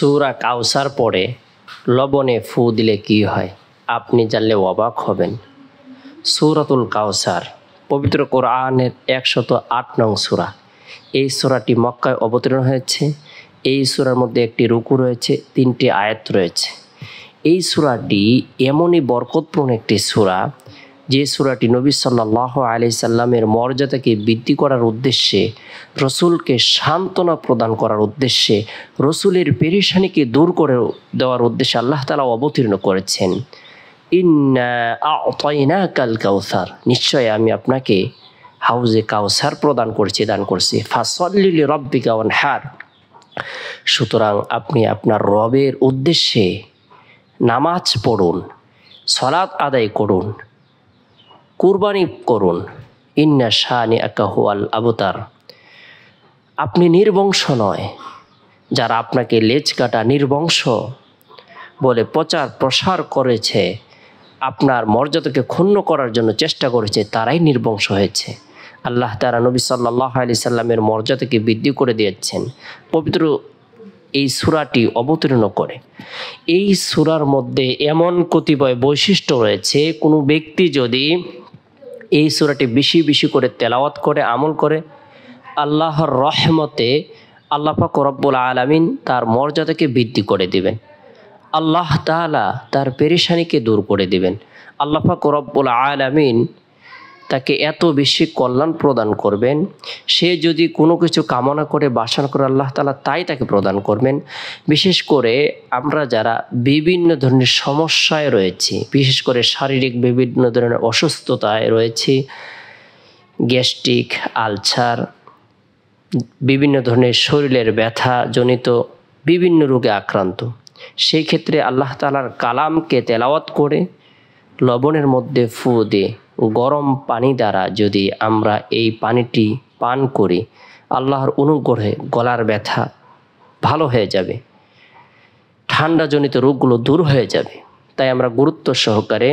সূরা কাউসার পড়ে লবণে ফু দিলে কি হয়? আপনি জানলে অবাক হবেন। সূরাতুল কাউসার পবিত্র কোরআনের 108 নং সূরা। এই সূরাটি মক্কায় অবতীর্ণ হয়েছে। এই সূরার মধ্যে একটি রুকু রয়েছে, 3টি আয়াত রয়েছে। এই সূরাটি এমনই বরকতপূর্ণ একটি সূরা যে সূরাটি নবী সাল্লাল্লাহু আলাইহি সাল্লামের মর্যাদাকে বৃদ্ধি করার উদ্দেশ্যে, রসুলকে সান্ত্বনা প্রদান করার উদ্দেশ্যে, রসুলের পেরেশানিকে দূর করে দেওয়ার উদ্দেশ্যে আল্লাহ তাআলা অবতীর্ণ করেছেন। ইন্না আ'তাইনাকাল কাউসার, নিশ্চয় আমি আপনাকে হাউজে কাউসার প্রদান করছি, দান করছি। ফাসল্লি লিরাব্বিকা ওয়ানহার, সুতরাং আপনি আপনার রবের উদ্দেশ্যে নামাজ পড়ুন, সালাত আদায় করুন, কুরবানি করুন। ইন্না শানিআকা হুয়াল আবতার, আপনি নির্বংশ নয়। যারা আপনাকে লেজ কাটা নির্বংশ বলে প্রচার প্রসার করেছে, আপনার মর্যাদাকে ক্ষুণ্ণ করার জন্য চেষ্টা করেছে, তারাই নির্বংশ হয়েছে। আল্লাহ তাআলা নবী সাল্লাল্লাহু আলাইহি সাল্লামের মর্যাদাকে বৃদ্ধি করে দিয়েছেন পবিত্র এই সূরাটি অবতীর্ণ করে। এই সূরার মধ্যে এমন কতিপয় বৈশিষ্ট্য রয়েছে, কোনো ব্যক্তি যদি এই সূরাটি বেশি বেশি করে তেলাওয়াত করে, আমল করে, আল্লাহর রহমতে আল্লাহ পাক রব্বুল আলামিন তার মর্যাদাকে বৃদ্ধি করে দিবেন। আল্লাহ তাআলা তার পেরেশানিকে দূর করে দিবেন। আল্লাহ পাক রব্বুল আলামিন তাকে এত বেশি কল্যাণ প্রদান করবেন, সে যদি কোনো কিছু কামনা করে, বাসনা করে, আল্লাহ তাআলা তাই তাকে প্রদান করবেন। বিশেষ করে আমরা যারা বিভিন্ন ধরনের সমস্যায় রয়েছি, বিশেষ করে শারীরিক বিভিন্ন ধরনের অসুস্থতায় রয়েছি, গ্যাস্ট্রিক, আলসার, বিভিন্ন ধরনের শরীরের ব্যথা জনিত বিভিন্ন রোগে আক্রান্ত, সেই ক্ষেত্রে আল্লাহ তাআলার কালামকে তেলাওয়াত করে লবণের মধ্যে ফু দিয়ে গরম পানি দ্বারা যদি আমরা এই পানিটি পান করি, আল্লাহর অনুগ্রহে গলার ব্যথা ভালো হয়ে যাবে, ঠান্ডাজনিত রোগগুলো দূর হয়ে যাবে। তাই আমরা গুরুত্ব সহকারে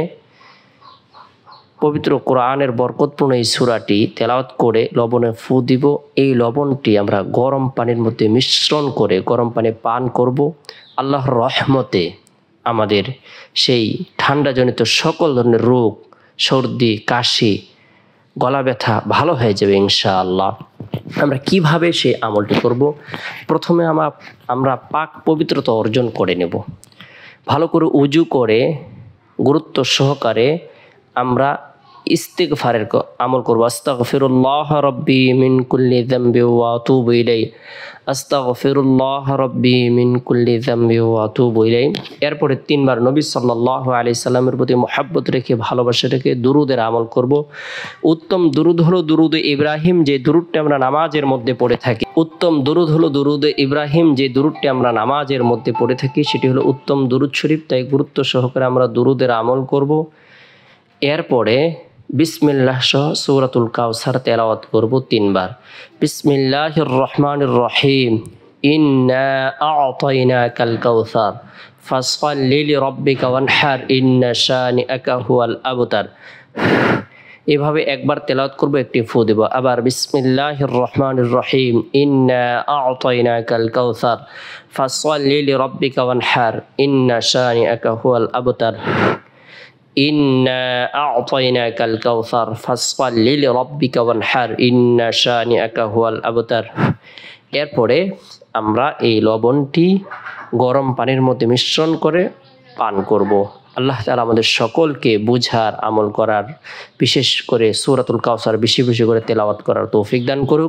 পবিত্র কোরআনের বরকতপূর্ণ এই সূরাটি তেলাওয়াত করে লবণে ফু দিব। এই লবণটি আমরা গরম পানির মধ্যে মিশ্রণ করে গরম পানি পান করব। আল্লাহর রহমতে আমাদের সেই ঠান্ডাজনিত সকল ধরনের রোগ, সর্দি, কাশি, গলা ব্যথা ভালো হয়ে যাবে ইনশাআল্লাহ। আমরা কিভাবে সেই আমলটি করব? প্রথমে আমরা পাক পবিত্রতা অর্জন করে নেব। ভালো করে উজু করে গুরুত্ব সহকারে আমরা ইস্তিগফারের আমল করব। আস্তাগফিরুল্লাহ রাব্বি মিন কুল্লি যামবি ওয়া আতুবু ইলাইহি, আস্তাগফিরুল্লাহ রাব্বি মিন কুল্লি যামবি ওয়া আতুবু ইলাইহি। এরপরে 3 বার নবী সাল্লাল্লাহু আলাইহি সাল্লামের প্রতি মহব্বত রেখে, ভালোবাসা রেখে দুরুদের আমল করব। উত্তম দুরুদ হলো দুরুদে ইব্রাহিম, যে দুরুদটি আমরা নামাজের মধ্যে পড়ে থাকি। উত্তম দুরুদ হলো দুরুদে ইব্রাহিম, যে দুরুদটি আমরা নামাজের মধ্যে পড়ে থাকি, সেটি হলো উত্তম দুরুদ শরীফ। তাই গুরুত্ব সহকারে আমরা দুরুদের আমল করব। এরপরে বিসমিল্লাহ সহ সূরাতুল কাউসার তেলাওয়াত করব 3 বার। বিসমিল্লাহির রহমানির রহিম, ইন্না আ'তাইনাকাল কাউসার ফাসল্লি লিরাব্বিকা ওয়ানহার, ইন্না শানিআকা হুয়াল আবতার। এভাবে একবার তেলাওয়াত করব, একটি ফু দেব। আবার বিসমিল্লাহির রহমানির রহিম, ইন্না আ'তাইনাকাল কাউসার ফাসল্লি লিরাব্বিকা ওয়ানহার, ইন্না শানিআকা হুয়াল আবতার। ইন্না আ'তাইনাকাল কাউসার ফাসল্লি লিরাব্বিকা ওয়ানহার, ইন্না শানিআকা হুয়াল আবতার। এরপরে আমরা এই লবণটি গরম পানির মধ্যে মিশ্রণ করে পান করব। আল্লাহ তাআলা আমাদের সকলকে বুঝার, আমল করার, বিশেষ করে সূরাতুল কাউসার বেশি বেশি করে তেলাওয়াত করার তৌফিক দান করুক।